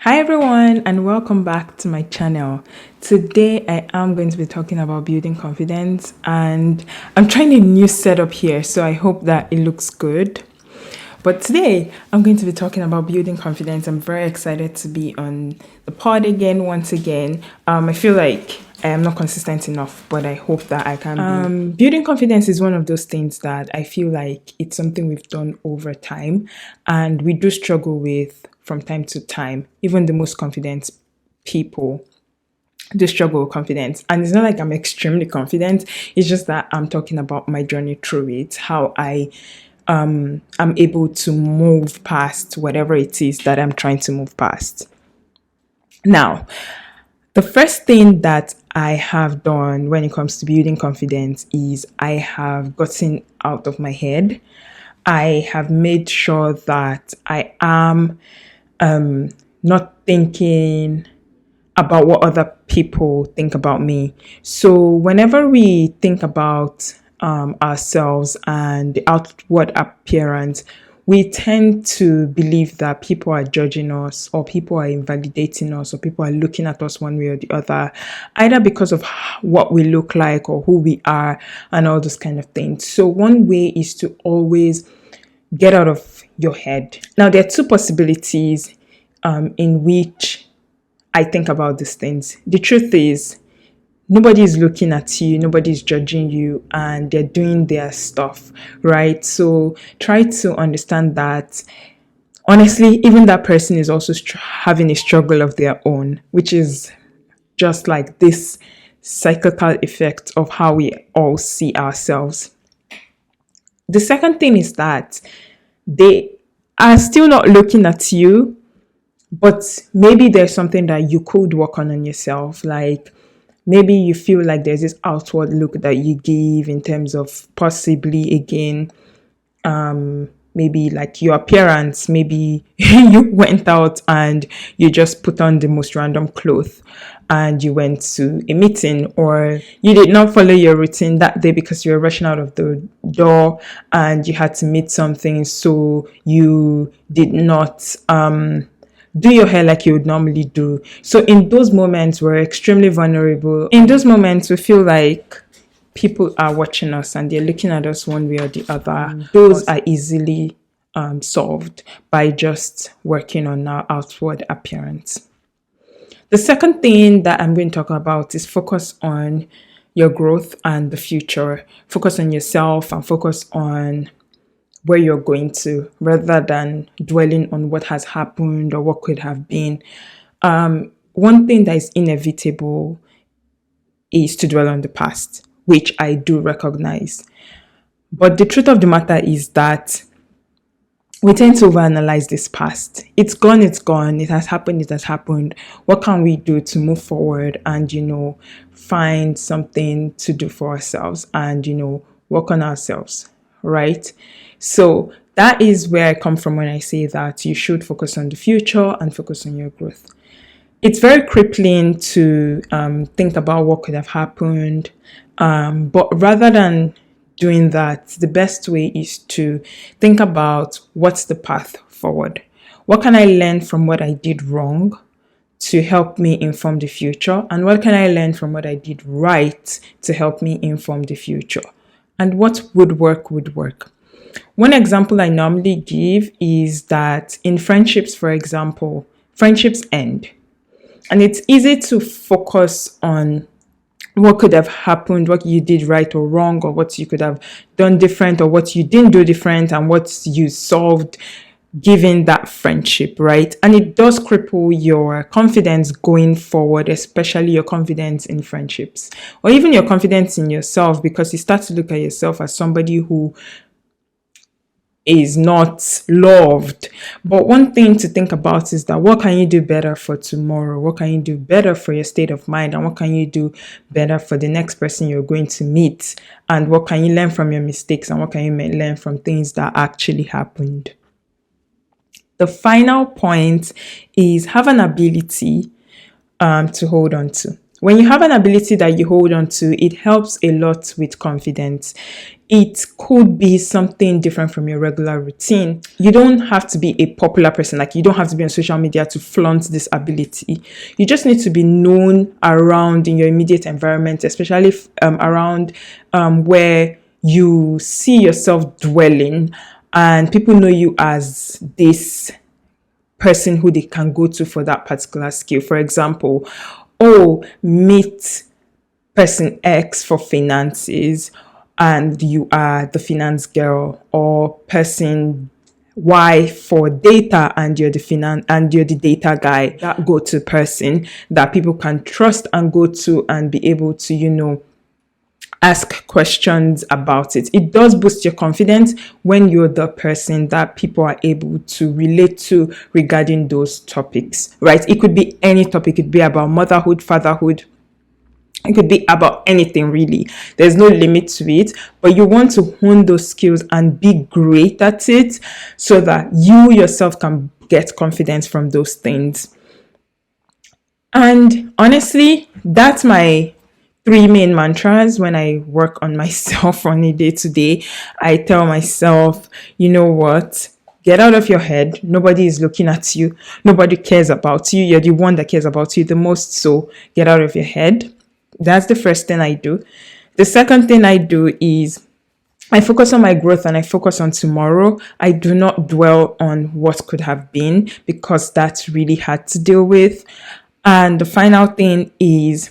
Hi everyone and welcome back to my channel. Today I am going to be talking about building confidence and I'm trying a new setup here, so I hope that it looks good. But today I'm going to be talking about building confidence. I'm very excited to be on the pod again once again. I feel like I am not consistent enough, but I hope that I can be. Building confidence is one of those things that I feel like it's something we've done over time and we do struggle with from time to time. Even the most confident people do struggle with confidence. And it's not like I'm extremely confident. It's just that I'm talking about my journey through it, how I'm able to move past whatever it is that I'm trying to move past. Now, the first thing that I have done when it comes to building confidence is I have gotten out of my head. I have made sure that I am not thinking about what other people think about me. So whenever we think about ourselves and the outward appearance, we tend to believe that people are judging us or people are invalidating us or people are looking at us one way or the other, either because of what we look like or who we are and all those kind of things. So one way is to always get out of your head. Now, there are two possibilities in which I think about these things. The truth is, nobody is looking at you, nobody's judging you, and they're doing their stuff, right? So try to understand that honestly, even that person is also having a struggle of their own, which is just like this cyclical effect of how we all see ourselves. The second thing is that they are still not looking at you, but maybe there's something that you could work on yourself. Like maybe you feel like there's this outward look that you give in terms of possibly again maybe like your appearance. Maybe you went out and you just put on the most random clothes and you went to a meeting, or you did not follow your routine that day because you were rushing out of the door and you had to meet something, so you did not do your hair like you would normally do. So in those moments, we're extremely vulnerable. In those moments, we feel like people are watching us and they're looking at us one way or the other. Those are easily solved by just working on our outward appearance. The second thing that I'm going to talk about is focus on your growth and the future. Focus on yourself and focus on where you're going to, rather than dwelling on what has happened or what could have been. One thing that is inevitable is to dwell on the past, which I do recognize. But the truth of the matter is that we tend to overanalyze this past. It's gone, it's gone. It has happened, it has happened. What can we do to move forward and, find something to do for ourselves and, work on ourselves, right? So that is where I come from when I say that you should focus on the future and focus on your growth. It's very crippling to think about what could have happened. But rather than doing that, the best way is to think about what's the path forward. What can I learn from what I did wrong to help me inform the future? And what can I learn from what I did right to help me inform the future? And what would work would work. One example I normally give is that in friendships, for example, friendships end. And it's easy to focus on what could have happened, what you did right or wrong, or what you could have done different, or what you didn't do different, and what you solved given that friendship, right? And it does cripple your confidence going forward, especially your confidence in friendships, or even your confidence in yourself, because you start to look at yourself as somebody who is not loved. But one thing to think about is that what can you do better for tomorrow? What can you do better for your state of mind? And what can you do better for the next person you're going to meet? And what can you learn from your mistakes? And what can you learn from things that actually happened? The final point is have an ability to hold on to. When you have an ability that you hold on to, it helps a lot with confidence. It could be something different from your regular routine. You don't have to be a popular person. Like, you don't have to be on social media to flaunt this ability. You just need to be known around in your immediate environment, especially around where you see yourself dwelling, and people know you as this person who they can go to for that particular skill. For example, oh, meet person X for finances, and you are the finance girl, or person Y for data, and you're the data guy. That go-to person that people can trust and go to and be able to, ask questions about it. It does boost your confidence when you're the person that people are able to relate to regarding those topics, right? It could be any topic. It could be about motherhood, fatherhood. It could be about anything, really. There's no limit to it, but you want to hone those skills and be great at it so that you yourself can get confidence from those things. And honestly, that's my 3 main mantras when I work on myself on a day to day. I tell myself, you know what? Get out of your head. Nobody is looking at you. Nobody cares about you. You're the one that cares about you the most. So get out of your head. That's the first thing I do. The second thing I do is I focus on my growth and I focus on tomorrow. I do not dwell on what could have been, because that's really hard to deal with. And the final thing is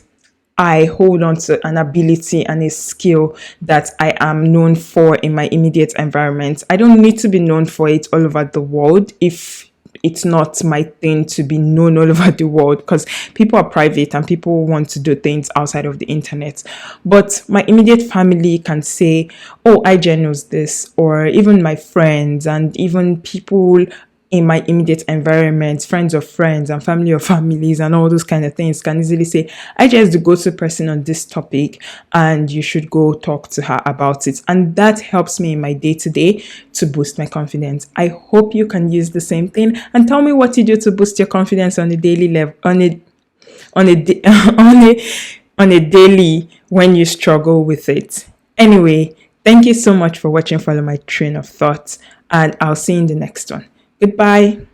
I hold on to an ability and a skill that I am known for in my immediate environment. I don't need to be known for it all over the world if it's not my thing to be known all over the world, because people are private and people want to do things outside of the internet. But my immediate family can say, oh, IJ knows this, or even my friends and even people in my immediate environment, friends of friends and family of families and all those kind of things, can easily say, IJ is the go-to person on this topic and you should go talk to her about it. And that helps me in my day-to-day to boost my confidence. I hope you can use the same thing, and tell me what you do to boost your confidence on a daily level, on a daily, when you struggle with it. Anyway, thank you so much for watching. Follow my train of thought, and I'll see you in the next one. Goodbye.